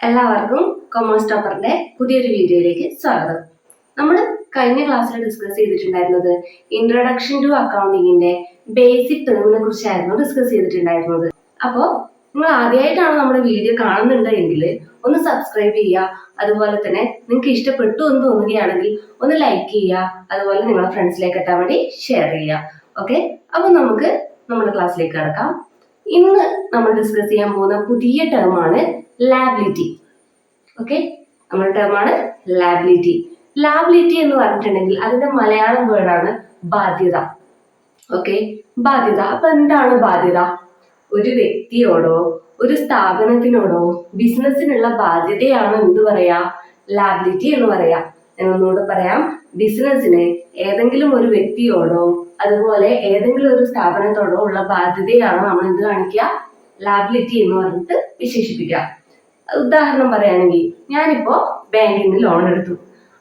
എല്ലാവർക്കും കൊമേഴ്സ് ടോപ്പറിന്റെ പുതിയൊരു വീഡിയോയിലേക്ക് സ്വാഗതം. നമ്മൾ കഴിഞ്ഞ ക്ലാസ്സിൽ ഡിസ്കസ് ചെയ്തിട്ടുണ്ടായിരുന്നത് ഇൻട്രൊഡക്ഷൻ ടു അക്കൗണ്ടിങ്ങിന്റെ ബേസിക് ടേമിനെ കുറിച്ചായിരുന്നു ഡിസ്കസ് ചെയ്തിട്ടുണ്ടായിരുന്നത്. അപ്പോൾ നിങ്ങൾ ആദ്യമായിട്ടാണ് നമ്മുടെ വീഡിയോ കാണുന്നുണ്ടെങ്കിൽ ഒന്ന് സബ്സ്ക്രൈബ് ചെയ്യുക. അതുപോലെ തന്നെ നിങ്ങൾക്ക് ഇഷ്ടപ്പെട്ടു എന്ന് തോന്നുകയാണെങ്കിൽ ഒന്ന് ലൈക്ക് ചെയ്യുക. അതുപോലെ നിങ്ങളുടെ ഫ്രണ്ട്സിലേക്ക് എത്താൻ വേണ്ടി ഷെയർ ചെയ്യുക. ഓക്കെ, അപ്പോൾ നമുക്ക് നമ്മുടെ ക്ലാസ്സിലേക്ക് കടക്കാം. ഇന്ന് നമ്മൾ ഡിസ്കസ് ചെയ്യാൻ പോകുന്ന പുതിയ ടേമാണ് ലാബിലിറ്റി. ഓക്കെ, നമ്മുടെ ടേമാണ് ലാബിലിറ്റി. ലാബിലിറ്റി എന്ന് പറഞ്ഞിട്ടുണ്ടെങ്കിൽ അതിന്റെ മലയാളം വേർഡാണ് ബാധ്യത. ഓക്കെ, ബാധ്യത. അപ്പൊ എന്താണ് ബാധ്യത? ഒരു വ്യക്തിയോടോ ഒരു സ്ഥാപനത്തിനോടോ ബിസിനസ്സിനുള്ള ബാധ്യതയാണ് എന്ത് പറയാ? ലാബിലിറ്റി എന്ന് പറയാ. ഞാൻ ഒന്നുകൂടെ പറയാം. ബിസിനസ്സിന് ഏതെങ്കിലും ഒരു വ്യക്തിയോടോ അതുപോലെ ഏതെങ്കിലും ഒരു സ്ഥാപനത്തോടോ ഉള്ള ബാധ്യതയാണ് നമ്മൾ എന്ത് കാണിക്കുക? ലാബിലിറ്റി എന്ന് പറഞ്ഞിട്ട് വിശേഷിപ്പിക്കുക. ഉദാഹരണം പറയുകയാണെങ്കിൽ, ഞാനിപ്പോ ബാങ്കിൽ നിന്ന് ലോൺ എടുത്തു.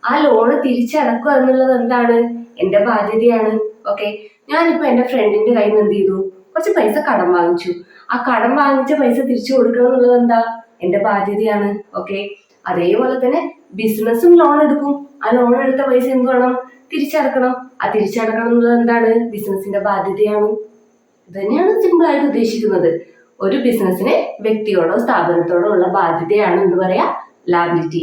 ആ ലോണ് തിരിച്ചടക്കുക എന്നുള്ളത് എന്താണ്? എന്റെ ബാധ്യതയാണ്. ഓക്കെ, ഞാനിപ്പോ എന്റെ ഫ്രണ്ടിന്റെ കയ്യിൽ നിന്ന് എന്ത് ചെയ്തു? കുറച്ച് പൈസ കടം വാങ്ങിച്ചു. ആ കടം വാങ്ങിച്ച പൈസ തിരിച്ചു കൊടുക്കണം എന്നുള്ളത് എന്താ? എന്റെ ബാധ്യതയാണ്. ഓക്കെ, അതേപോലെ തന്നെ ബിസിനസ്സും ലോൺ എടുക്കും. ആ ലോൺ എടുത്ത പൈസ എന്ത് വേണം? തിരിച്ചടക്കണം. ആ തിരിച്ചടക്കണം എന്നുള്ളത് എന്താണ്? ബിസിനസിന്റെ ബാധ്യതയാണ്. ഇത് തന്നെയാണ് സിമ്പിൾ ആയിട്ട് ഉദ്ദേശിക്കുന്നത്. ഒരു ബിസിനസ്സിന് വ്യക്തിയോടോ സ്ഥാപനത്തോടോ ഉള്ള ബാധ്യതയാണ് എന്ത് പറയാ? Liability.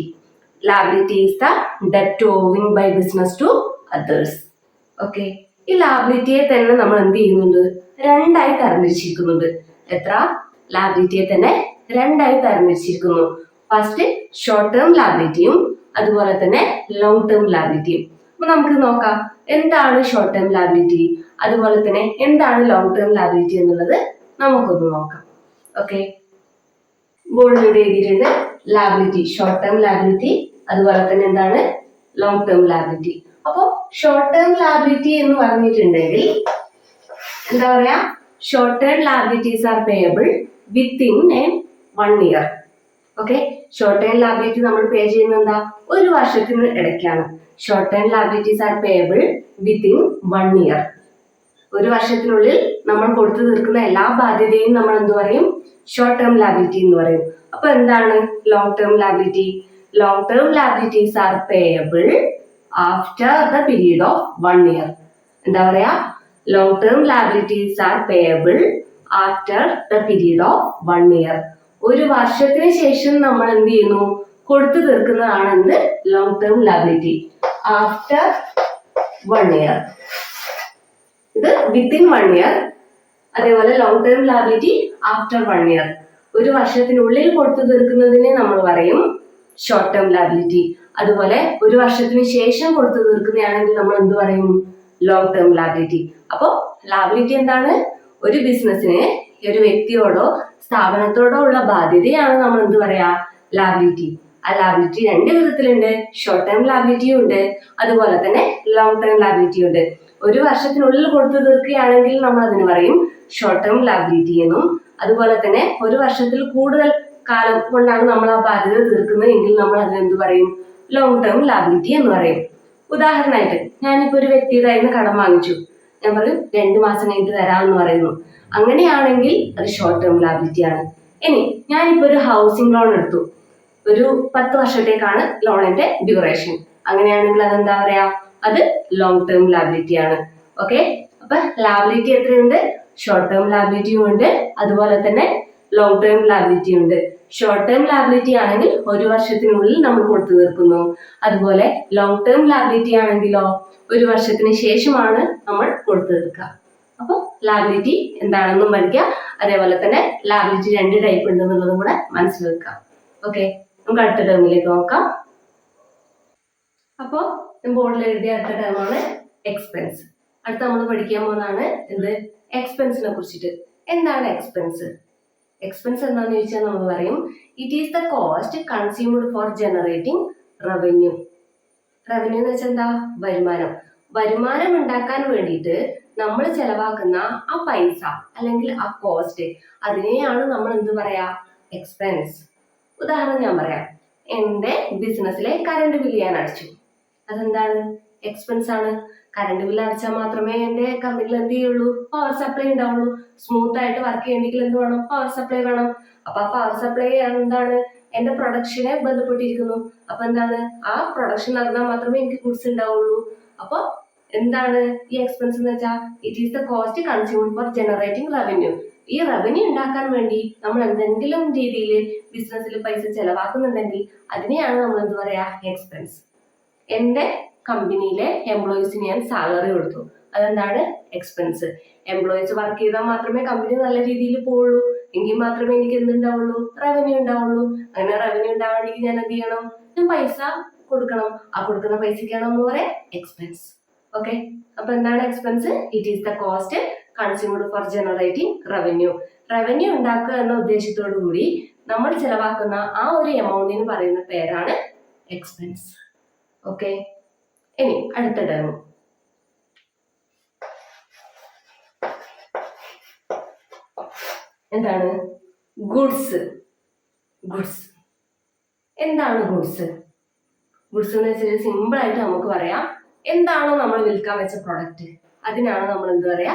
Liability is the debt owing by business to others. Okay, ഈ ലാബിലിറ്റിയെ തന്നെ നമ്മൾ എന്ത് ചെയ്യുന്നുണ്ട്? രണ്ടായി തരംതിരിച്ചിരിക്കുന്നുണ്ട്. എത്ര? ലാബിലിറ്റിയെ തന്നെ രണ്ടായി തരംതിരിച്ചിരിക്കുന്നു. ഫസ്റ്റ് ഷോർട്ട് ടേം ലാബിലിറ്റിയും അതുപോലെ തന്നെ ലോങ് ടേം ലാബിലിറ്റിയും. അപ്പൊ നമുക്ക് നോക്കാം എന്താണ് ഷോർട്ട് ടേം ലാബിലിറ്റി, അതുപോലെ തന്നെ എന്താണ് ലോങ് ടേം ലാബിലിറ്റി എന്നുള്ളത് നമുക്കൊന്ന് നോക്കാം. ഓക്കെ, ബോർഡിലൂടെ എഴുതിയിട്ടുണ്ട് ലാബിലിറ്റി, ഷോർട്ട് ടേം ലാബിലിറ്റി, അതുപോലെ തന്നെ എന്താണ് ലോങ് ടേം ലാബിലിറ്റി. അപ്പോ ഷോർട്ട് ടേം ലാബിലിറ്റി എന്ന് പറഞ്ഞിട്ടുണ്ടെങ്കിൽ എന്താ പറയാ? Short term liabilities are payable within 1 year. Okay, short term liability നമ്മൾ പേ ചെയ്യുന്നത് എന്താ? ഒരു വർഷത്തിന് ഇടയ്ക്കാണ്. Short term liabilities are payable within 1 year. ഒരു വർഷത്തിനുള്ളിൽ നമ്മൾ കൊടുത്തു തീർക്കുന്ന എല്ലാ ബാധ്യതയും നമ്മൾ എന്ത് പറയും? ഷോർട്ട് ടേം ലാബിലിറ്റി എന്ന് പറയും. അപ്പൊ എന്താണ് long term liability? Long term liabilities are payable after the period of 1 year. എന്താ പറയാ? Long term liabilities are payable after the period of 1 year. ഒരു വർഷത്തിന് ശേഷം നമ്മൾ എന്ത് ചെയ്യുന്നു? കൊടുത്തു തീർക്കുന്നതാണ് എന്ത്? Long term liability. After 1 year. ഇത് വിത്തിൻ 1 year. അതേപോലെ long term liability after 1 year. ഒരു വർഷത്തിനുള്ളിൽ കൊടുത്തു തീർക്കുന്നതിനെ നമ്മൾ പറയും ഷോർട്ട് ടേം ലാബിലിറ്റി. അതുപോലെ ഒരു വർഷത്തിന് ശേഷം കൊടുത്തു തീർക്കുന്നതാണെങ്കിൽ നമ്മൾ എന്ത് പറയും? Long term liability. അപ്പോൾ ലാബിലിറ്റി എന്താണ്? ഒരു ബിസിനസ്സിന് ഒരു വ്യക്തിയോടോ സ്ഥാപനത്തോടോ ഉള്ള ബാധ്യതയാണ് നമ്മൾ എന്ത് പറയാ? ലാബിലിറ്റി. ആ ലാബിലിറ്റി രണ്ട് വിധത്തിലുണ്ട്. ഷോർട്ട് ടേം ലാബിലിറ്റിയും ഉണ്ട്, അതുപോലെ തന്നെ ലോങ് ടേം ലാബിലിറ്റി ഉണ്ട്. ഒരു വർഷത്തിനുള്ളിൽ കൊടുത്തു തീർക്കുകയാണെങ്കിൽ നമ്മൾ അതിന് പറയും ഷോർട്ട് ടേം ലാബിലിറ്റി എന്നും, അതുപോലെ തന്നെ ഒരു വർഷത്തിൽ കൂടുതൽ കാലം കൊണ്ടാണ് നമ്മൾ ആ ബാധ്യത തീർക്കുന്നത് എങ്കിൽ നമ്മൾ അതിന് എന്ത് പറയും? ലോങ് ടേം ലാബിലിറ്റി എന്ന് പറയും. ഉദാഹരണമായിട്ട്, ഞാനിപ്പോ ഒരു വ്യക്തിയുടെ കയ്യിൽ നിന്ന് കടം വാങ്ങിച്ചു. ഞാൻ പറയും 2 മാസം കഴിഞ്ഞിട്ട് തരാമെന്ന് പറയുന്നു. അങ്ങനെയാണെങ്കിൽ അത് ഷോർട്ട് ടേം ലാബിലിറ്റി ആണ്. ഇനി ഞാനിപ്പോ ഒരു ഹൗസിംഗ് ലോൺ എടുത്തു. ഒരു 10 വർഷത്തേക്കാണ് ലോണിന്റെ ഡ്യൂറേഷൻ. അങ്ങനെയാണെങ്കിൽ അതെന്താ പറയാ? അത് ലോങ് ടേം ലാബിലിറ്റി ആണ്. ഓക്കെ, അപ്പൊ ലാബിലിറ്റി എത്രയുണ്ട്? ഷോർട്ട് ടേം ലാബിലിറ്റിയും ഉണ്ട്, അതുപോലെ തന്നെ ലോങ് ടേം ലാബിലിറ്റി ഉണ്ട്. ഷോർട്ട് ടേം ലാബിലിറ്റി ആണെങ്കിൽ ഒരു വർഷത്തിനുള്ളിൽ നമ്മൾ കൊടുത്തു തീർക്കുന്നു. അതുപോലെ ലോങ് ടേം ലാബിലിറ്റി ആണെങ്കിലോ ഒരു വർഷത്തിന് ശേഷമാണ് നമ്മൾ കൊടുത്തു തീർക്കുക. അപ്പൊ ലാബിലിറ്റി എന്താണെന്നും പഠിക്കുക. അതേപോലെ തന്നെ ലാബിലിറ്റി 2 ടൈപ്പ് ഉണ്ട് എന്നുള്ളതും കൂടെ മനസ്സിലാക്കുക. ഓക്കെ, നമുക്ക് അടുത്ത ടേമിലേക്ക് നോക്കാം. അപ്പോ ബോർഡിൽ എഴുതിയ അടുത്ത ടേമാണ് എക്സ്പെൻസ്. അടുത്ത നമ്മൾ പഠിക്കാൻ പോകുന്നതാണ് എന്ത്? എക്സ്പെൻസിനെ കുറിച്ചിട്ട്. എന്താണ് എക്സ്പെൻസ്? എക്സ്പെൻസ് എന്താന്ന് ചോദിച്ചാൽ നമ്മൾ പറയും it is the cost consumed four generating revenue. Revenue എന്ന് വെച്ചാൽ എന്താ? വരുമാനം. വരുമാനം ഉണ്ടാക്കാൻ വേണ്ടിയിട്ട് നമ്മൾ ചെലവാക്കുന്ന ആ പൈസ അല്ലെങ്കിൽ ആ കോസ്റ്റ്, അതിനെയാണ് നമ്മൾ എന്ത് പറയാ? എക്സ്പെൻസ്. ഉദാഹരണം ഞാൻ പറയാം. എന്റെ ബിസിനസ്സിലെ കറണ്ട് ബില്ല് ഞാൻ അടച്ചു. അതെന്താണ്? എക്സ്പെൻസ് ആണ്. കറണ്ട് ബില്ല് അടച്ചാൽ മാത്രമേ എന്റെ കമ്പനിയിൽ എന്ത് ചെയ്യുള്ളൂ? പവർ സപ്ലൈ ഉണ്ടാവുള്ളൂ. സ്മൂത്ത് ആയിട്ട് വർക്ക് ചെയ്യണമെങ്കിൽ എന്ത് വേണം? പവർ സപ്ലൈ വേണം. അപ്പൊ ആ പവർ സപ്ലൈ എന്താണ്? എന്റെ പ്രൊഡക്ഷനെ ബന്ധപ്പെട്ടിരിക്കുന്നു. അപ്പൊ എന്താണ്, ആ പ്രൊഡക്ഷൻ നടന്നാൽ മാത്രമേ എനിക്ക് ഗുഡ്സ് ഉണ്ടാവുള്ളൂ. അപ്പൊ എന്താണ് ഈ എക്സ്പെൻസ് എന്ന് വെച്ചാൽ it is the cost consumed four generating revenue. ഈ റവന്യൂ ഉണ്ടാക്കാൻ വേണ്ടി നമ്മൾ എന്തെങ്കിലും രീതിയിൽ ബിസിനസ്സിൽ പൈസ ചെലവാക്കുന്നുണ്ടെങ്കിൽ അതിനെയാണ് നമ്മൾ എന്ത് പറയാ, എക്സ്പെൻസ്. എന്റെ കമ്പനിയിലെ എംപ്ലോയീസിന് ഞാൻ സാലറി കൊടുത്തു, അതെന്താണ്, എക്സ്പെൻസ്. എംപ്ലോയീസ് വർക്ക് ചെയ്താൽ മാത്രമേ കമ്പനി നല്ല രീതിയിൽ പോവുള്ളൂ, എങ്കിൽ മാത്രമേ എനിക്ക് എന്തുണ്ടാവുള്ളൂ, റവന്യൂ ഉണ്ടാവുള്ളൂ. അങ്ങനെ റവന്യൂ ഉണ്ടാവാൻ വേണ്ടി ഞാൻ എന്ത് ചെയ്യണം, ഞാൻ പൈസ കൊടുക്കണം. ആ കൊടുക്കുന്ന പൈസക്കാണ് നമ്മൾ പറയാ എക്സ്പെൻസ്. ഓക്കെ, അപ്പൊ എന്താണ് expense? It is the cost consumed four generating revenue. Revenue ഉണ്ടാക്കുക എന്ന ഉദ്ദേശത്തോടു കൂടി നമ്മൾ ചെലവാക്കുന്ന ആ ഒരു എമൗണ്ടിന് പറയുന്ന പേരാണ് എക്സ്പെൻസ്. ഓക്കെ, ഇനി അടുത്ത ടേം. എന്താണ് ഗുഡ്സ്? ഗുഡ്സ് എന്താണ് ഗുഡ്സ്? ഗുഡ്സ് എന്ന് വെച്ചാൽ സിമ്പിൾ ആയിട്ട് നമുക്ക് പറയാം, എന്താണോ നമ്മൾ വിൽക്കാൻ വെച്ച പ്രൊഡക്റ്റ് അതിനാണ് നമ്മൾ എന്ത് പറയാ,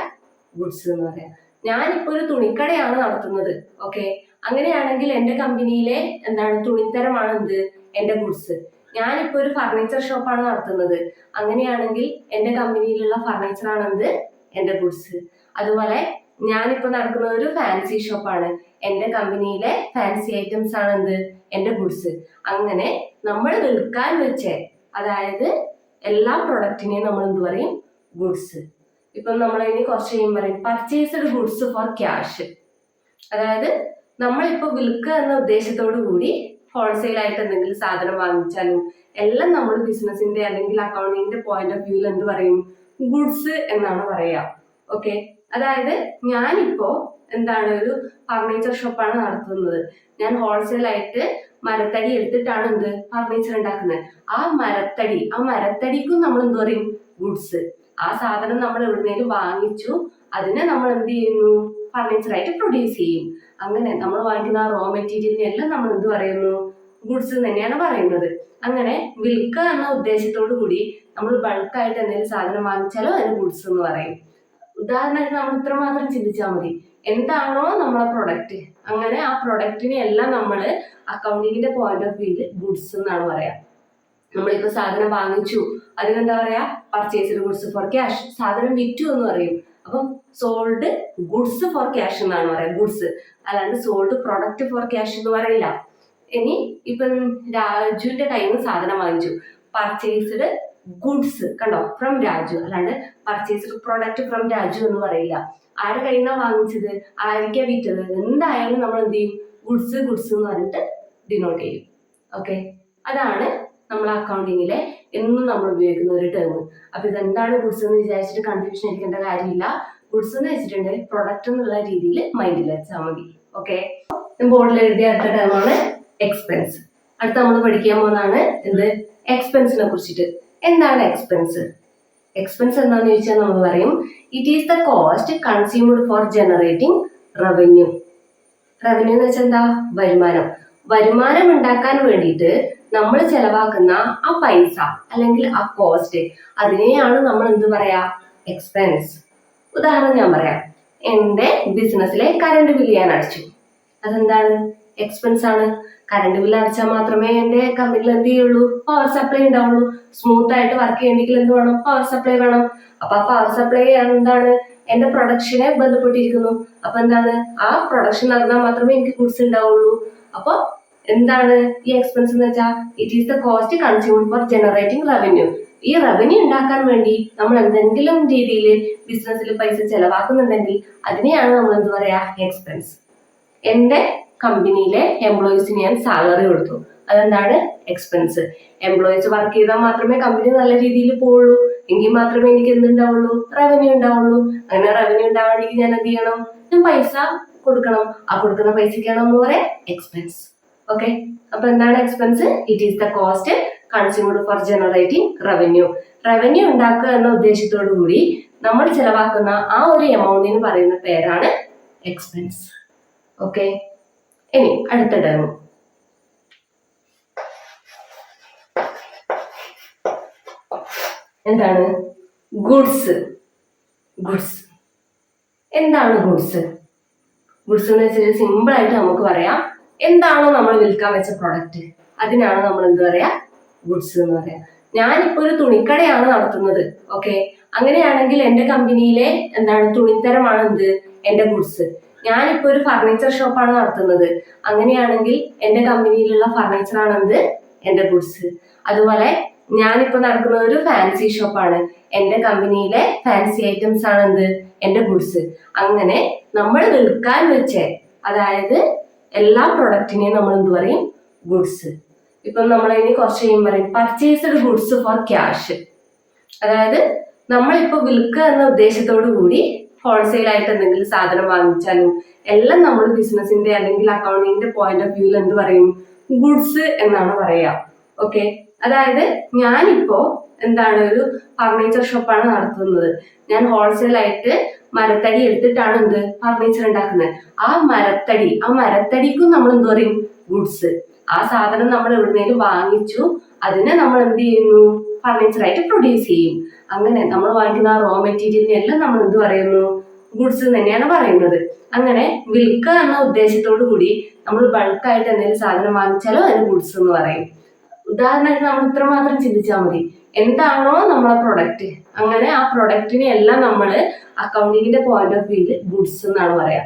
ഗുഡ്സ് എന്ന് പറയാം. ഞാനിപ്പോ ഒരു തുണിക്കടയാണ് നടത്തുന്നത്. ഓക്കെ, അങ്ങനെയാണെങ്കിൽ എന്റെ കമ്പനിയിലെ എന്താണ് തുണിത്തരമാണ് എന്ത്, എന്റെ ഗുഡ്സ്. ഞാനിപ്പോ ഒരു ഫർണിച്ചർ ഷോപ്പാണ് നടത്തുന്നത്. അങ്ങനെയാണെങ്കിൽ എന്റെ കമ്പനിയിലുള്ള ഫർണിച്ചർ ആണ് എന്ത്, എന്റെ ഗുഡ്സ്. അതുപോലെ ഞാനിപ്പോ നടക്കുന്നത് ഒരു ഫാൻസി ഷോപ്പാണ്. എന്റെ കമ്പനിയിലെ ഫാൻസി ഐറ്റംസ് ആണ് എന്ത്, എന്റെ ഗുഡ്സ്. അങ്ങനെ നമ്മൾ വിൽക്കാൻ വെച്ചേ, അതായത് എല്ലാ പ്രൊഡക്റ്റിനെയും നമ്മൾ എന്ത് പറയും, ഗുഡ്സ്. ഇപ്പം നമ്മൾ ഇനി കുറച്ച് കഴിയുമ്പോൾ പറയും പർച്ചേസ്ഡ് ഗുഡ്സ് ഫോർ ക്യാഷ്. അതായത് നമ്മളിപ്പോൾ വിൽക്കുക എന്ന ഉദ്ദേശത്തോടു കൂടി ഹോൾസെയിൽ ആയിട്ട് എന്തെങ്കിലും സാധനം വാങ്ങിച്ചാലും എല്ലാം നമ്മൾ ബിസിനസിന്റെ അല്ലെങ്കിൽ അക്കൗണ്ടിങ്ങിന്റെ പോയിന്റ് ഓഫ് വ്യൂവിൽ എന്ത് പറയും, ഗുഡ്സ് എന്നാണ് പറയാ. ഓക്കെ, അതായത് ഞാനിപ്പോ എന്താണ് ഒരു ഫർണിച്ചർ ഷോപ്പാണ് നടത്തുന്നത്. ഞാൻ ഹോൾസെയിൽ ആയിട്ട് മരത്തടി എടുത്തിട്ടാണ് എന്ത് ഫർണിച്ചർ ഉണ്ടാക്കുന്നത്. ആ മരത്തടിക്കും നമ്മൾ എന്ത് പറയും, ഗുഡ്സ്. ആ സാധനം നമ്മൾ എവിടുന്നേലും വാങ്ങിച്ചു, അതിനെ നമ്മൾ എന്ത് ചെയ്യുന്നു, ഫർണിച്ചറായിട്ട് പ്രൊഡ്യൂസ് ചെയ്യും. അങ്ങനെ നമ്മൾ വാങ്ങിക്കുന്ന ആ റോ മെറ്റീരിയലിനെ എല്ലാം നമ്മൾ എന്ത് പറയുന്നു, ഗുഡ്സ് തന്നെയാണ് പറയുന്നത്. അങ്ങനെ വിൽക്കുക എന്ന ഉദ്ദേശത്തോടു കൂടി നമ്മൾ ബൾക്കായിട്ട് എന്തെങ്കിലും സാധനം വാങ്ങിച്ചാലോ അതിന് ഗുഡ്സ് എന്ന് പറയും. ഉദാഹരണമായിട്ട് നമ്മൾ ഇത്രമാത്രം ചിന്തിച്ചാൽ മതി, എന്താണോ നമ്മളെ പ്രൊഡക്റ്റ്, അങ്ങനെ ആ പ്രൊഡക്റ്റിനെ എല്ലാം നമ്മൾ അക്കൗണ്ടിങ്ങിന്റെ പോയിന്റ് ഓഫ് വ്യൂവിൽ ഗുഡ്സ് എന്നാണ് പറയാം. നമ്മളിപ്പോ സാധനം വാങ്ങിച്ചു, അതിനെന്താ പറയാ, പർച്ചേസ്ഡ് ഗുഡ്സ് ഫോർ ക്യാഷ്. സാധനം വിറ്റു എന്ന് പറയും, അപ്പം സോൾഡ് ഗുഡ്സ് ഫോർ ക്യാഷ് എന്നാണ് പറയാം, ഗുഡ്സ്. അല്ലാണ്ട് സോൾഡ് പ്രൊഡക്റ്റ് ഫോർ ക്യാഷ് എന്ന് പറയില്ല. ഇനി ഇപ്പം രാജുവിന്റെ കയ്യിൽ നിന്ന് സാധനം വാങ്ങിച്ചു, പർച്ചേസ്ഡ് ഗുഡ്സ് കണ്ടോ ഫ്രം രാജു, അല്ലാണ്ട് പർച്ചേസ്ഡ് പ്രൊഡക്റ്റ് ഫ്രം രാജു എന്ന് പറയില്ല. ആരുടെ കയ്യിൽ നിന്നാണ് വാങ്ങിച്ചത്, ആയിരിക്കാ വിറ്റത്, എന്തായാലും നമ്മൾ എന്ത് ചെയ്യും, ഗുഡ്സ് ഗുഡ്സ് എന്ന് പറഞ്ഞിട്ട് ഡിനോട്ട് ചെയ്യും. ഓക്കെ, അതാണ് നമ്മൾ അക്കൗണ്ടിങ്ങിലെ എന്നും നമ്മൾ ഉപയോഗിക്കുന്ന ഒരു ടേം. അപ്പൊ ഇതെന്താണ് ഗുഡ്സ് എന്ന് വിചാരിച്ചിട്ട് കൺഫ്യൂഷൻ അടിക്കേണ്ട കാര്യമില്ല. ഗുഡ്സ് എന്ന് വെച്ചിട്ടുണ്ടെങ്കിൽ പ്രൊഡക്റ്റ് എന്നുള്ള രീതിയിൽ മൈൻഡിൽ വെച്ചാൽ മതി. ഓക്കെ, ബോർഡിൽ എഴുതിയ അടുത്ത ടേമാണ് എക്സ്പെൻസ്. അടുത്ത നമ്മൾ പഠിക്കാൻ പോകുന്നതാണ് എന്ത്, എക്സ്പെൻസിനെ കുറിച്ചിട്ട്. എന്താണ് എക്സ്പെൻസ്? എക്സ്പെൻസ് എന്താണെന്ന് ചോദിച്ചാൽ നമ്മൾ പറയും it is the cost consumed four generating revenue. Revenue എന്ന് വെച്ചാൽ എന്താ, വരുമാനം. വരുമാനം ഉണ്ടാക്കാൻ വേണ്ടിയിട്ട് നമ്മൾ ചെലവാക്കുന്ന ആ പൈസ അല്ലെങ്കിൽ ആ കോസ്റ്റ്, അതിനെയാണ് നമ്മൾ എന്ത് പറയാ, എക്സ്പെൻസ്. ഉദാഹരണം ഞാൻ പറയാം, എന്റെ ബിസിനസ്സിലെ കറണ്ട് ബില്ല് ഞാൻ അടച്ചു, അതെന്താണ്, എക്സ്പെൻസ് ആണ്. കറണ്ട് ബില്ല് അടച്ചാൽ മാത്രമേ എന്റെ കമ്പനിയിൽ എന്ത് ചെയ്യുള്ളൂ, പവർ സപ്ലൈ ഉണ്ടാവുള്ളൂ. സ്മൂത്ത് ആയിട്ട് വർക്ക് ചെയ്യണമെങ്കിൽ എന്ത് വേണം, പവർ സപ്ലൈ വേണം. അപ്പൊ ആ പവർ സപ്ലൈ എന്താണ്, എന്റെ പ്രൊഡക്ഷനെ ബന്ധപ്പെട്ടിരിക്കുന്നു. അപ്പൊ എന്താണ്, ആ പ്രൊഡക്ഷൻ നടന്നാൽ മാത്രമേ എനിക്ക് ഗുഡ്സ് ഉണ്ടാവുള്ളൂ. അപ്പൊ എന്താണ് ഈ എക്സ്പെൻസ് എന്ന് വെച്ചാൽ it is the cost consumed four generating revenue. ഈ റവന്യൂ ഉണ്ടാക്കാൻ വേണ്ടി നമ്മൾ എന്തെങ്കിലും രീതിയിൽ ബിസിനസ്സിൽ പൈസ ചെലവാക്കുന്നുണ്ടെങ്കിൽ അതിനെയാണ് നമ്മൾ എന്ത് പറയാ, എക്സ്പെൻസ്. എന്റെ കമ്പനിയിലെ എംപ്ലോയീസിന് ഞാൻ സാലറി കൊടുത്തു, അതെന്താണ്, എക്സ്പെൻസ്. എംപ്ലോയീസ് വർക്ക് ചെയ്താൽ മാത്രമേ കമ്പനി നല്ല രീതിയിൽ പോവുള്ളൂ, എങ്കിൽ മാത്രമേ എനിക്ക് എന്തുണ്ടാവുള്ളൂ, റവന്യൂ ഉണ്ടാവുള്ളൂ. അങ്ങനെ റവന്യൂ ഉണ്ടാവാൻ വേണ്ടി ഞാൻ എന്ത് ചെയ്യണം, ഞാൻ പൈസ കൊടുക്കണം. ആ കൊടുക്കുന്ന പൈസക്കാണ് നമ്മൾ പറയാ എക്സ്പെൻസ്. ഓക്കെ, അപ്പൊ എന്താണ് expense? It is the cost consumed four generating revenue. Revenue ഉണ്ടാക്കുക എന്ന ഉദ്ദേശത്തോടു കൂടി നമ്മൾ ചെലവാക്കുന്ന ആ ഒരു എമൗണ്ടിന് പറയുന്ന പേരാണ് എക്സ്പെൻസ്. ഓക്കെ, ഇനി അടുത്ത ടേം. എന്താണ് ഗുഡ്സ്? ഗുഡ്സ് എന്താണ് ഗുഡ്സ്? ഗുഡ്സ് എന്ന് വെച്ചാൽ സിമ്പിൾ ആയിട്ട് നമുക്ക് പറയാം, എന്താണോ നമ്മൾ വിൽക്കാൻ വെച്ച പ്രൊഡക്റ്റ് അതിനാണ് നമ്മൾ എന്ത് പറയാ, ഗുഡ്സ് എന്ന് പറയാ. ഞാനിപ്പോ ഒരു തുണിക്കടയാണ് നടത്തുന്നത്, ഓക്കെ, അങ്ങനെയാണെങ്കിൽ എന്റെ കമ്പനിയിലെ എന്താണ് തുണിത്തരമാണ് എന്ത്, എന്റെ ഗുഡ്സ്. ഞാനിപ്പോ ഒരു ഫർണിച്ചർ ഷോപ്പാണ് നടത്തുന്നത്, അങ്ങനെയാണെങ്കിൽ എന്റെ കമ്പനിയിലുള്ള ഫർണിച്ചർ ആണ് എന്ത്, എന്റെ ഗുഡ്സ്. അതുപോലെ ഞാനിപ്പോ നടക്കുന്നത് ഒരു ഫാൻസി ഷോപ്പാണ്, എന്റെ കമ്പനിയിലെ ഫാൻസി ഐറ്റംസ് ആണ് എന്ത്, എന്റെ ഗുഡ്സ്. അങ്ങനെ നമ്മൾ വിൽക്കാൻ വെച്ചേ, അതായത് എല്ലാ പ്രൊഡക്റ്റിനെയും നമ്മൾ എന്ത് പറയും, ഗുഡ്സ്. ഇപ്പം നമ്മൾ ഇനി കുറച്ച് കഴിയുമ്പോൾ പറയും പർച്ചേസ്ഡ് ഗുഡ്സ് ഫോർ ക്യാഷ്. അതായത് നമ്മളിപ്പോ വിൽക്കുക എന്ന ഉദ്ദേശത്തോടു കൂടി ഹോൾസെയിൽ ആയിട്ട് എന്തെങ്കിലും സാധനം വാങ്ങിച്ചാലും എല്ലാം നമ്മൾ ബിസിനസിന്റെ അല്ലെങ്കിൽ അക്കൗണ്ടിങ്ങിന്റെ പോയിന്റ് ഓഫ് വ്യൂവിൽ എന്ത് പറയും, ഗുഡ്സ് എന്നാണ് പറയാ. ഓക്കെ, അതായത് ഞാനിപ്പോ എന്താണ് ഒരു ഫർണിച്ചർ ഷോപ്പാണ് നടത്തുന്നത്, ഞാൻ ഹോൾസെയിൽ ആയിട്ട് മരത്തടി എടുത്തിട്ടാണ് എന്ത് ഫർണിച്ചർ ഉണ്ടാക്കുന്നത്. ആ മരത്തടിക്കും നമ്മൾ എന്ത് പറയും, ഗുഡ്സ്. ആ സാധനം നമ്മൾ എവിടുന്നേലും വാങ്ങിച്ചു, അതിനെ നമ്മൾ എന്ത് ചെയ്യുന്നു, ഫർണിച്ചറായിട്ട് പ്രൊഡ്യൂസ് ചെയ്യും. അങ്ങനെ നമ്മൾ വാങ്ങിക്കുന്ന ആ റോ മെറ്റീരിയലിനെ എല്ലാം നമ്മൾ എന്ത് പറയുന്നു, ഗുഡ്സ് തന്നെയാണ് പറയുന്നത്. അങ്ങനെ വിൽക്കുക എന്ന ഉദ്ദേശത്തോടു കൂടി നമ്മൾ ബൾക്കായിട്ട് എന്തെങ്കിലും സാധനം വാങ്ങിച്ചാലോ അതിന് ഗുഡ്സ് എന്ന് പറയും. ഉദാഹരണമായിട്ട് നമ്മൾ ഇത്രമാത്രം ചിന്തിച്ചാൽ മതി, എന്താണോ നമ്മളെ പ്രൊഡക്റ്റ്, അങ്ങനെ ആ പ്രൊഡക്റ്റിനെ എല്ലാം നമ്മൾ അക്കൗണ്ടിങ്ങിന്റെ പോയിന്റ് ഓഫ് വ്യൂവിൽ ഗുഡ്സ് എന്നാണ് പറയാം.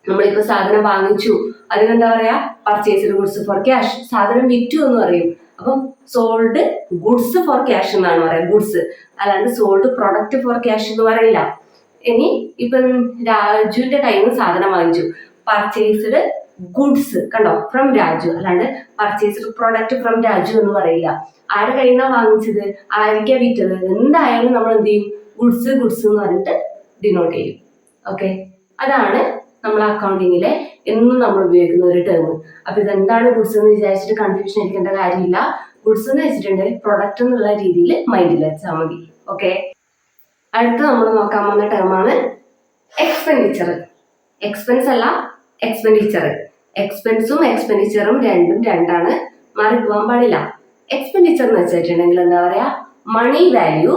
നമ്മളിപ്പോ സാധനം വാങ്ങിച്ചു, അതിനെന്താ പറയാ, പർച്ചേസ്ഡ് ഗുഡ്സ് ഫോർ ക്യാഷ്. സാധനം വിറ്റു എന്ന് പറയും, അപ്പം സോൾഡ് ഗുഡ്സ് ഫോർ ക്യാഷ് എന്നാണ് പറയാം, ഗുഡ്സ്. അല്ലാണ്ട് സോൾഡ് പ്രൊഡക്റ്റ് ഫോർ ക്യാഷ് എന്ന് പറയില്ല. ഇനി ഇപ്പം രാജുവിന്റെ കയ്യിൽ നിന്ന് സാധനം വാങ്ങിച്ചു, പർച്ചേസ്ഡ് ഗുഡ്സ്, കണ്ടോ, ഫ്രം രാജു, അല്ലാണ്ട് പർച്ചേസ്ഡ് പ്രൊഡക്റ്റ് ഫ്രം രാജു എന്ന് പറയില്ല. ആരുടെ കയ്യിൽ നിന്നാണ് വാങ്ങിച്ചത്, ആർക്കാ വിറ്റത്, എന്തായാലും നമ്മൾ എന്ത് ചെയ്യും, ഗുഡ്സ് എന്ന് പറഞ്ഞിട്ട് ഡിനോട്ട് ചെയ്യും. ഓക്കെ, അതാണ് നമ്മൾ അക്കൗണ്ടിങ്ങിലെ എന്നും നമ്മൾ ഉപയോഗിക്കുന്ന ഒരു ടേം. അപ്പൊ ഇതെന്താണ് ഗുഡ്സ് എന്ന് വിചാരിച്ചിട്ട് കൺഫ്യൂഷൻ അടിക്കേണ്ട കാര്യമില്ല. ഗുഡ്സ് എന്ന് വെച്ചിട്ടുണ്ടെങ്കിൽ പ്രൊഡക്റ്റ് എന്നുള്ള രീതിയിൽ മൈൻഡിൽ വെച്ചാൽ മതി. ഓക്കെ, അടുത്ത നമ്മൾ നോക്കാൻ പോകുന്ന ടേമാണ് എക്സ്പെൻഡിച്ചർ. എക്സ്പെൻസ് അല്ല, എക്സ്പെൻഡിച്ചർ. എക്സ്പെൻസും എക്സ്പെൻഡിച്ചറും രണ്ടും രണ്ടാണ്, മാറിപ്പോവാൻ പാടില്ല. എക്സ്പെൻഡിച്ചർ എന്ന് വെച്ചിട്ടുണ്ടെങ്കിൽ എന്താ പറയാ, money value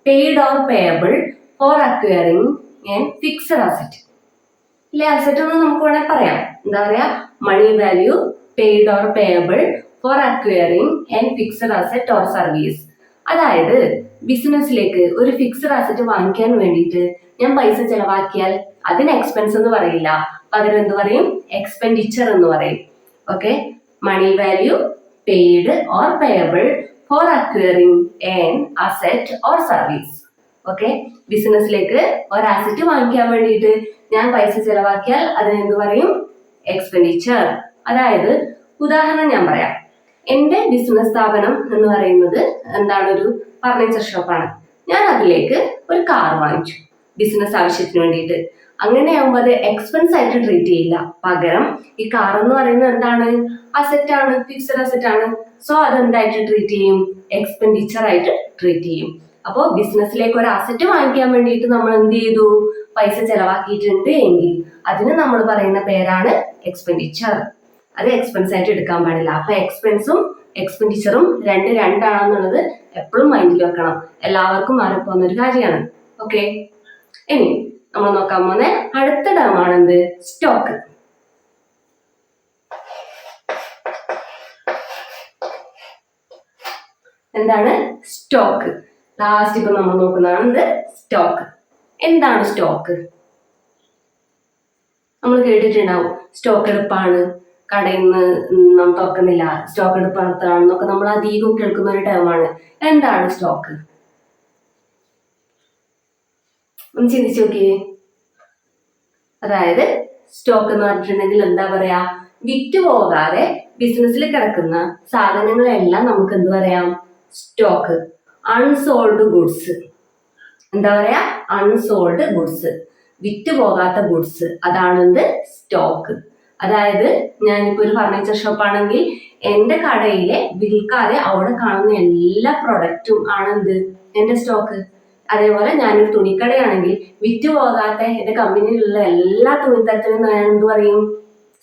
paid or payable for acquiring and fixed asset. ഇല്ലേ, അസറ്റ് എന്ന് നമുക്ക് വേണമെങ്കിൽ പറയാം. എന്താ പറയാ, money value paid or payable for acquiring and fixed asset or service. അതായത് ബിസിനസ്സിലേക്ക് ഒരു ഫിക്സഡ് അസറ്റ് വാങ്ങിക്കാൻ വേണ്ടിയിട്ട് ഞാൻ പൈസ ചെലവാക്കിയാൽ അതിന് എക്സ്പെൻസ് എന്ന് പറയില്ല, പകരം എന്ത് പറയും, എക്സ്പെൻഡിച്ചർ എന്ന് പറയും. Okay, money value paid or payable for acquiring and asset or service. Okay, ബിസിനസ്സിലേക്ക് ഒരു അസറ്റ് വാങ്ങിക്കാൻ വേണ്ടിയിട്ട് ഞാൻ പൈസ ചെലവാക്കിയാൽ അതിന് എന്ത് പറയും, എക്സ്പെൻഡിച്ചർ. അതായത് ഉദാഹരണം ഞാൻ പറയാം, എന്റെ ബിസിനസ് സ്ഥാപനം എന്ന് പറയുന്നത് എന്താണ്, ഒരു ഫർണിച്ചർ ഷോപ്പാണ്. ഞാൻ അതിലേക്ക് ഒരു കാർ വാങ്ങിച്ചു ബിസിനസ് ആവശ്യത്തിന് വേണ്ടിയിട്ട്. അങ്ങനെയാകുമ്പോൾ അത് എക്സ്പെൻസ് ആയിട്ട് ട്രീറ്റ് ചെയ്യില്ല, പകരം ഈ കാർ എന്ന് പറയുന്നത് എന്താണ്, അസറ്റ് ആണ്, ഫിക്സഡ് അസറ്റ് ആണ്. സോ അതെന്തായിട്ട് ട്രീറ്റ് ചെയ്യും, എക്സ്പെൻഡിച്ചർ ആയിട്ട് ട്രീറ്റ് ചെയ്യും. അപ്പോൾ ബിസിനസ്സിലേക്ക് ഒരു അസറ്റ് വാങ്ങിക്കാൻ വേണ്ടിയിട്ട് നമ്മൾ എന്ത് ചെയ്തു, പൈസ ചെലവാക്കിയിട്ടുണ്ട് എങ്കിൽ അതിന് നമ്മൾ പറയുന്ന പേരാണ് എക്സ്പെൻഡിച്ചർ. അത് എക്സ്പെൻസ് ആയിട്ട് എടുക്കാൻ പാടില്ല. അപ്പൊ എക്സ്പെൻസും എക്സ്പെൻഡിച്ചറും രണ്ടാണെന്നുള്ളത് എപ്പോഴും മൈൻഡിൽ വെക്കണം, എല്ലാവർക്കും മാറിപ്പോകുന്ന ഒരു കാര്യമാണ്. ഓക്കെ, ഇനി നമ്മൾ നോക്കാൻ പോകുന്ന അടുത്ത ടേമാണ് എന്ത്, സ്റ്റോക്ക്. എന്താണ് സ്റ്റോക്ക്? ലാസ്റ്റ് ഇപ്പൊ നമ്മൾ നോക്കുന്നതാണ് എന്ത്, സ്റ്റോക്ക്. എന്താണ് സ്റ്റോക്ക്? നമ്മൾ കേട്ടിട്ടുണ്ടാവും, സ്റ്റോക്ക് എടുപ്പാണ്, കടയിൽ നിന്ന് തുറക്കുന്നില്ല, സ്റ്റോക്ക് എടുപ്പ് നടത്തുകയാണെന്നൊക്കെ നമ്മൾ അധികം കേൾക്കുന്ന ഒരു ടേമാണ്. എന്താണ് സ്റ്റോക്ക്? ഒന്ന് ചിന്തിച്ചു നോക്കിയേ. അതായത് സ്റ്റോക്ക് എന്ന് പറഞ്ഞിട്ടുണ്ടെങ്കിൽ എന്താ പറയാ, വിറ്റുപോകാതെ ബിസിനസ്സിൽ കിടക്കുന്ന സാധനങ്ങളെല്ലാം നമുക്ക് എന്ത് പറയാം, സ്റ്റോക്ക്. Unsold goods. എന്താ പറയാ, അൺസോൾഡ് ഗുഡ്സ്, വിറ്റുപോകാത്ത ഗുഡ്സ്, അതാണ് എന്ത്, സ്റ്റോക്ക്. അതായത് ഞാനിപ്പോ ഒരു ഫർണിച്ചർ ഷോപ്പ് ആണെങ്കിൽ എന്റെ കടയിലെ വിൽക്കാതെ അവിടെ കാണുന്ന എല്ലാ പ്രൊഡക്റ്റും ആണെന്ത്, എന്റെ സ്റ്റോക്ക്. അതേപോലെ ഞാനൊരു തുണിക്കടയാണെങ്കിൽ വിറ്റുപോകാത്ത എന്റെ കമ്പനിയിലുള്ള എല്ലാ തുണിത്തരത്തിനും ഞാൻ എന്ത് പറയും,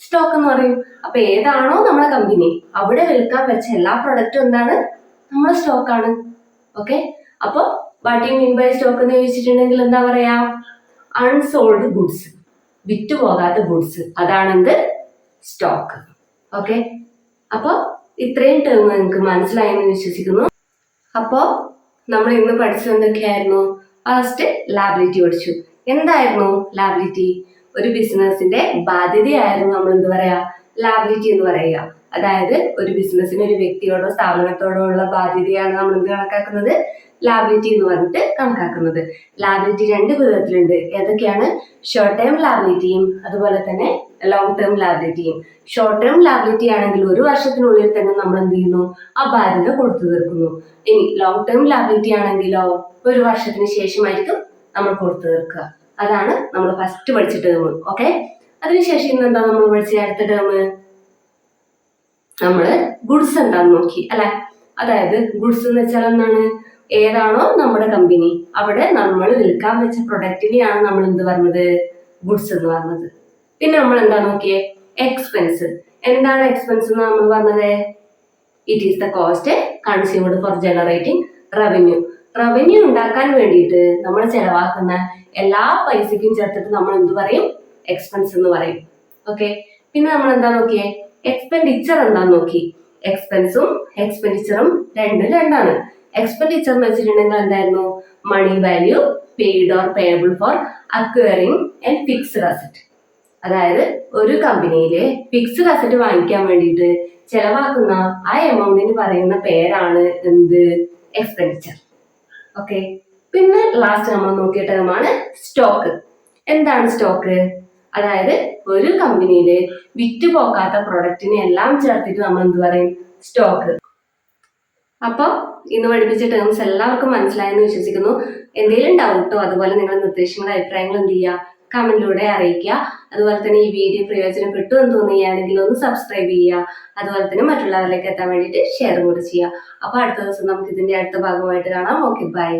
സ്റ്റോക്ക് എന്ന് പറയും. അപ്പൊ ഏതാണോ നമ്മളെ കമ്പനി അവിടെ വിൽക്കാൻ വെച്ച എല്ലാ പ്രൊഡക്റ്റും എന്താണ്, നമ്മുടെ സ്റ്റോക്കാണ്. ഓക്കെ, അപ്പൊ what you mean by stock എന്ന് ചോദിച്ചിട്ടുണ്ടെങ്കിൽ എന്താ പറയാ, unsold goods, വിറ്റുപോകാത്ത goods, അതാണെന്ത്, stock. Okay, അപ്പോൾ ഇത്രയും ടേം നിങ്ങൾക്ക് മനസ്സിലായെന്ന് വിശ്വസിക്കുന്നു. അപ്പോൾ നമ്മൾ ഇന്ന് പഠിച്ചത് എന്തൊക്കെയായിരുന്നു? ഫസ്റ്റ് ലാബിലിറ്റി പഠിച്ചു. എന്തായിരുന്നു ലാബിലിറ്റി? ഒരു ബിസിനസിന്റെ ബാധ്യതയായിരുന്നു നമ്മൾ എന്ത് പറയാ, ലാബിലിറ്റി എന്ന് പറയുക. അതായത് ഒരു ബിസിനസ്സിന് ഒരു വ്യക്തിയോടോ സ്ഥാപനത്തോടോ ഉള്ള ബാധ്യതയാണ് നമ്മൾ എന്ത് കണക്കാക്കുന്നത്, ലാബിലിറ്റി എന്ന് പറഞ്ഞിട്ട് കണക്കാക്കുന്നത്. ലാബിലിറ്റി രണ്ട് വിധത്തിലുണ്ട്. ഏതൊക്കെയാണ്? ഷോർട്ട് ടേം ലാബിലിറ്റിയും അതുപോലെ തന്നെ ലോങ് ടേം ലാബിലിറ്റിയും. ഷോർട്ട് ടേം ലാബിലിറ്റി ആണെങ്കിൽ ഒരു വർഷത്തിനുള്ളിൽ തന്നെ നമ്മൾ എന്ത് ചെയ്യുന്നു, ആ ബാധ്യത കൊടുത്തു തീർക്കുന്നു. ഇനി ലോങ് ടേം ലാബിലിറ്റി ആണെങ്കിലോ ഒരു വർഷത്തിന് ശേഷമായിരിക്കും നമ്മൾ കൊടുത്തു തീർക്കുക. അതാണ് നമ്മൾ ഫസ്റ്റ് പഠിച്ച ടേം. ഓക്കെ, അതിനുശേഷം ഇന്ന് എന്താ നമ്മൾ പഠിച്ച അടുത്ത ടേം? നമ്മള് ഗുഡ്സ് എന്താന്ന് നോക്കി അല്ലെ. അതായത് ഗുഡ്സ് എന്ന് വെച്ചാൽ എന്താണ്? ഏതാണോ നമ്മുടെ കമ്പനി അവിടെ നമ്മൾ വിൽക്കാൻ വെച്ച പ്രൊഡക്റ്റിനെയാണ് നമ്മൾ എന്ത് പറഞ്ഞത്, ഗുഡ്സ് എന്ന് പറഞ്ഞത്. പിന്നെ നമ്മൾ എന്താ നോക്കിയേ, എക്സ്പെൻസ്. എന്താണ് എക്സ്പെൻസ് എന്ന് നമ്മൾ പറഞ്ഞത്? It is the cost consumed four generating revenue. Revenue ഉണ്ടാക്കാൻ വേണ്ടിയിട്ട് നമ്മൾ ചെലവാക്കുന്ന എല്ലാ പൈസയ്ക്കും ചേർത്തിട്ട് നമ്മൾ എന്ത് പറയും, എക്സ്പെൻസ് എന്ന് പറയും. ഓക്കെ, പിന്നെ നമ്മൾ എന്താ നോക്കിയേ, എക്സ്പെൻഡിച്ചർ എന്താന്ന് നോക്കി. എക്സ്പെൻസും എക്സ്പെൻഡിച്ചറും രണ്ടാണ്. എക്സ്പെൻഡിച്ചർ എന്ന് വെച്ചിട്ടുണ്ടെങ്കിൽ എന്തായിരുന്നു? Money value paid or payable for acquiring and fixed asset. അതായത് ഒരു കമ്പനിയിലെ ഫിക്സ്ഡ് അസറ്റ് വാങ്ങിക്കാൻ വേണ്ടിയിട്ട് ചെലവാക്കുന്ന ആ എമൗണ്ടിന് പറയുന്ന പേരാണ് എന്ത്, എക്സ്പെൻഡിച്ചർ. ഓക്കെ, പിന്നെ ലാസ്റ്റ് നമ്മൾ നോക്കിയ ടേമാണ് സ്റ്റോക്ക്. എന്താണ് സ്റ്റോക്ക്? അതായത് ഒരു കമ്പനിയില് വിറ്റുപോക്കാത്ത പ്രൊഡക്റ്റിനെ എല്ലാം ചേർത്തിട്ട് നമ്മൾ എന്ത് പറയും, സ്റ്റോക്ക്. അപ്പോൾ ഇന്ന് പഠിപ്പിച്ച ടേംസ് എല്ലാവർക്കും മനസ്സിലായെന്ന് വിശ്വസിക്കുന്നു. എന്തെങ്കിലും ഡൗട്ടോ അതുപോലെ നിങ്ങളുടെ നിർദ്ദേശങ്ങളും അഭിപ്രായങ്ങളും എന്ത് ചെയ്യുക, കമന്റിലൂടെ അറിയിക്കുക. അതുപോലെ തന്നെ ഈ വീഡിയോ പ്രയോജനപ്പെട്ടു എന്ന് തോന്നുകയാണെങ്കിൽ ഒന്ന് സബ്സ്ക്രൈബ് ചെയ്യുക. അതുപോലെ തന്നെ മറ്റുള്ളവരിലേക്ക് എത്താൻ വേണ്ടിയിട്ട് ഷെയർ കൂടി ചെയ്യുക. അപ്പോൾ അടുത്ത ദിവസം നമുക്ക് ഇതിന്റെ അടുത്ത ഭാഗമായിട്ട് കാണാം. Okay, by.